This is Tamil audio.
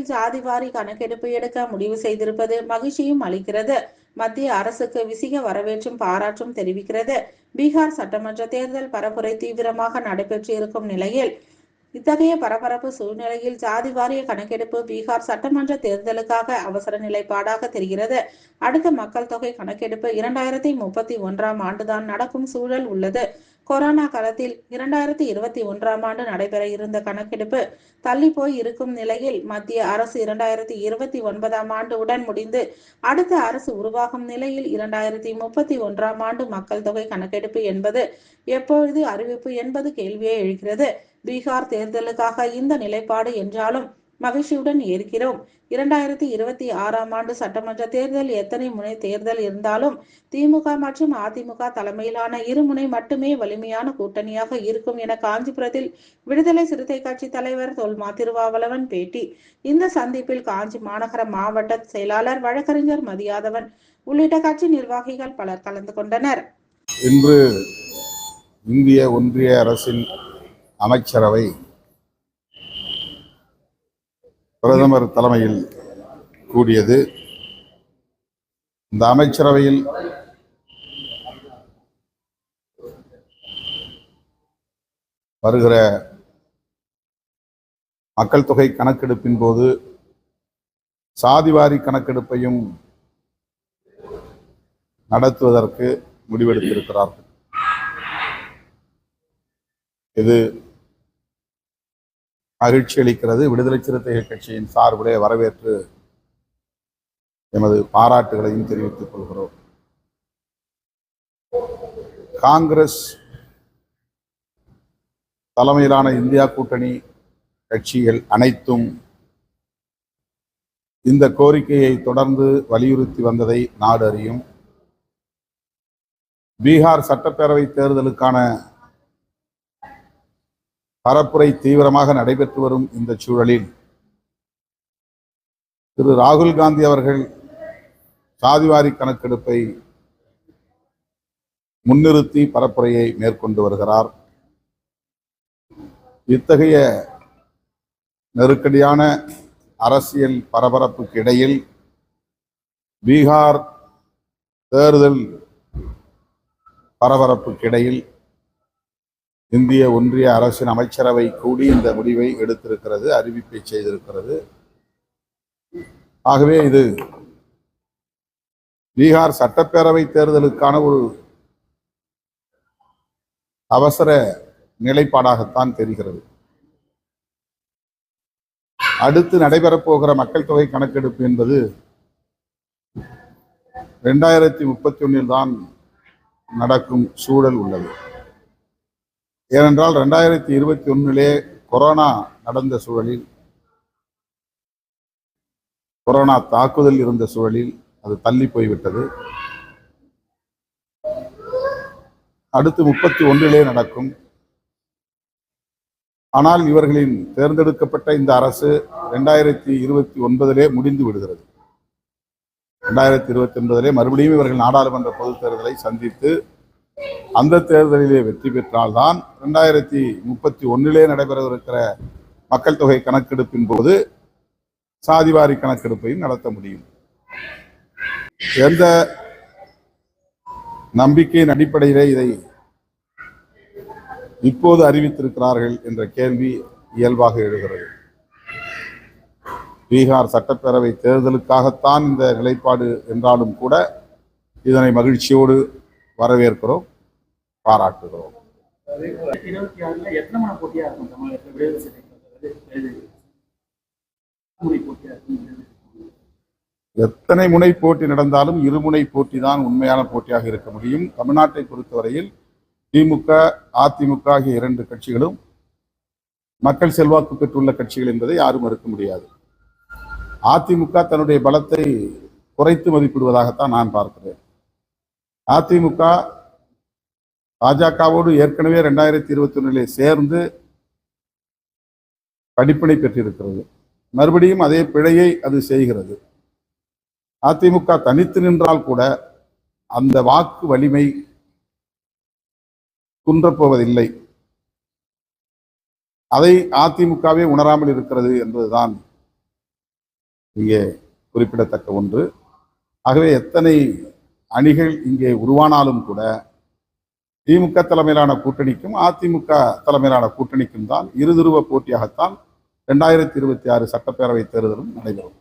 சூழ்நிலையில் ஜாதிவாரி கணக்கெடுப்பு எடுக்க முடிவு செய்திருப்பது மகிழ்ச்சியும் அளிக்கிறது. மத்திய அரசுக்கு விசிக வரவேற்றும் பாராட்டும் தெரிவிக்கிறது. பீகார் சட்டமன்ற தேர்தல் பரப்புரை தீவிரமாக நடைபெற்று இருக்கும் நிலையில் இத்தகைய பரபரப்பு சூழ்நிலையில் ஜாதி வாரிய கணக்கெடுப்பு பீகார் சட்டமன்ற தேர்தலுக்காக அவசர நிலைப்பாடாக தெரிகிறது. அடுத்த மக்கள் தொகை கணக்கெடுப்பு 2031ஆம் ஆண்டுதான் நடக்கும் சூழல் உள்ளது. கொரோனா காலத்தில் 2021ஆம் ஆண்டு நடைபெற இருந்த கணக்கெடுப்பு தள்ளி போய் இருக்கும் நிலையில் மத்திய அரசு 2029ஆம் ஆண்டு உடன் முடிந்து அடுத்த அரசு உருவாகும் நிலையில் 2031ஆம் ஆண்டு மக்கள் தொகை கணக்கெடுப்பு என்பது எப்பொழுது அறிவிப்பு என்பது கேள்வியை எழுகிறது. பீகார் தேர்தலுக்காக இந்த நிலைப்பாடு என்றாலும் மகிழ்ச்சியுடன் ஏற்கிறோம். 2026ஆம் ஆண்டு சட்டமன்ற தேர்தல் எத்தனை முனை தேர்தல் இருந்தாலும் திமுக மற்றும் அதிமுக தலைமையிலான இருமுனை மட்டுமே வலிமையான கூட்டணியாக இருக்கும் என காஞ்சிபுரத்தில் விடுதலை சிறுத்தை கட்சி தலைவர் தொல்மா திருமாவளவன் பேட்டி. இந்த சந்திப்பில் காஞ்சி மாநகர மாவட்ட செயலாளர் வழக்கறிஞர் மதியாதவன் உள்ளிட்ட கட்சி நிர்வாகிகள் பலர் கலந்து கொண்டனர். இன்று இந்திய ஒன்றிய அரசின் அமைச்சரவை பிரதமர் தலைமையில் கூடியது. இந்த அமைச்சரவையில் வருகிற மக்கள் தொகை கணக்கெடுப்பின் போது சாதிவாரி கணக்கெடுப்பையும் நடத்துவதற்கு முடிவெடுத்திருக்கிறார்கள். இது மகிழ்ச்சி அளிக்கிறது. விடுதலை சிறுத்தைகள் கட்சியின் சார்பிலே வரவேற்று எமது பாராட்டுகளையும் தெரிவித்துக் கொள்கிறோம். காங்கிரஸ் தலைமையிலான இந்தியா கூட்டணி கட்சிகள் அனைத்தும் இந்த கோரிக்கையை தொடர்ந்து வலியுறுத்தி வந்ததை நாடு அறியும். பீகார் சட்டப்பேரவை தேர்தலுக்கான பரப்புரை தீவிரமாக நடைபெற்று வரும் இந்த சூழலில் திரு ராகுல் காந்தி அவர்கள் சாதிவாரி கணக்கெடுப்பை முன்னிறுத்தி பரப்புரையை மேற்கொண்டு வருகிறார். இத்தகைய நெருக்கடியான அரசியல் பரபரப்புக்கு இடையில் பீகார் தேர்தல் பரபரப்புக்கு இடையில் இந்திய ஒன்றிய அரசின் அமைச்சரவை கூடி இந்த முடிவை எடுத்திருக்கிறது, அறிவிப்பை செய்திருக்கிறது. ஆகவே இது பீகார் சட்டப்பேரவை தேர்தலுக்கான ஒரு அவசர நிலைப்பாடாகத்தான் தெரிகிறது. அடுத்து நடைபெறப் போகிற மக்கள் தொகை கணக்கெடுப்பு என்பது 2031 தான் நடக்கும் சூழல் உள்ளது. ஏனென்றால் 2021 கொரோனா நடந்த சூழலில், கொரோனா தாக்குதல் இருந்த சூழலில் அது தள்ளி போய்விட்டது. அடுத்து 31 நடக்கும். ஆனால் இவர்களின் தேர்ந்தெடுக்கப்பட்ட இந்த அரசு 2029 முடிந்து விடுகிறது. 2029 மறுபடியும் இவர்கள் நாடாளுமன்ற பொதுத் தேர்தலை சந்தித்து அந்த தேர்தலிலே வெற்றி பெற்றால்தான் 2031 நடைபெறவிருக்கிற மக்கள் தொகை கணக்கெடுப்பின் போது சாதிவாரி கணக்கெடுப்பையும் நடத்த முடியும். எந்த நம்பிக்கையின் அடிப்படையிலே இதை இப்போது அறிவித்திருக்கிறார்கள் என்ற கேள்வி இயல்பாக எழுகிறது. பீகார் சட்டப்பேரவை தேர்தலுக்காகத்தான் இந்த நிலைப்பாடு என்றாலும் கூட இதனை மகிழ்ச்சியோடு வரவேற்கிறோம், பாராட்டுகிறோம். எத்தனை முனை போட்டி நடந்தாலும் இருமுனை போட்டி தான் உண்மையான போட்டியாக இருக்க முடியும். தமிழ்நாட்டை பொறுத்தவரையில் திமுக, அதிமுக ஆகிய 2 கட்சிகளும் மக்கள் செல்வாக்கு பெற்றுள்ள கட்சிகள் என்பதை யாரும் மறுக்க முடியாது. அதிமுக தன்னுடைய பலத்தை குறைத்து மதிப்பிடுவதாகத்தான் நான் பார்க்கிறேன். அதிமுக பாஜகவோடு ஏற்கனவே 2021 சேர்ந்து படிப்பினை பெற்றிருக்கிறது. மறுபடியும் அதே பிழையை அது செய்கிறது. அதிமுக தனித்து நின்றால் கூட அந்த வாக்கு வலிமை குன்றப்போவதில்லை. அதை அதிமுகவே உணராமல் இருக்கிறது என்பதுதான் இங்கே குறிப்பிடத்தக்க ஒன்று. ஆகவே எத்தனை அணிகள் இங்கே உருவானாலும் கூட திமுக தலைமையிலான கூட்டணிக்கும் அதிமுக தலைமையிலான கூட்டணிக்கும் தான் இருதுருவ போட்டியாகத்தான் 2026 சட்டப்பேரவை தேர்தலும் நடைபெறும்.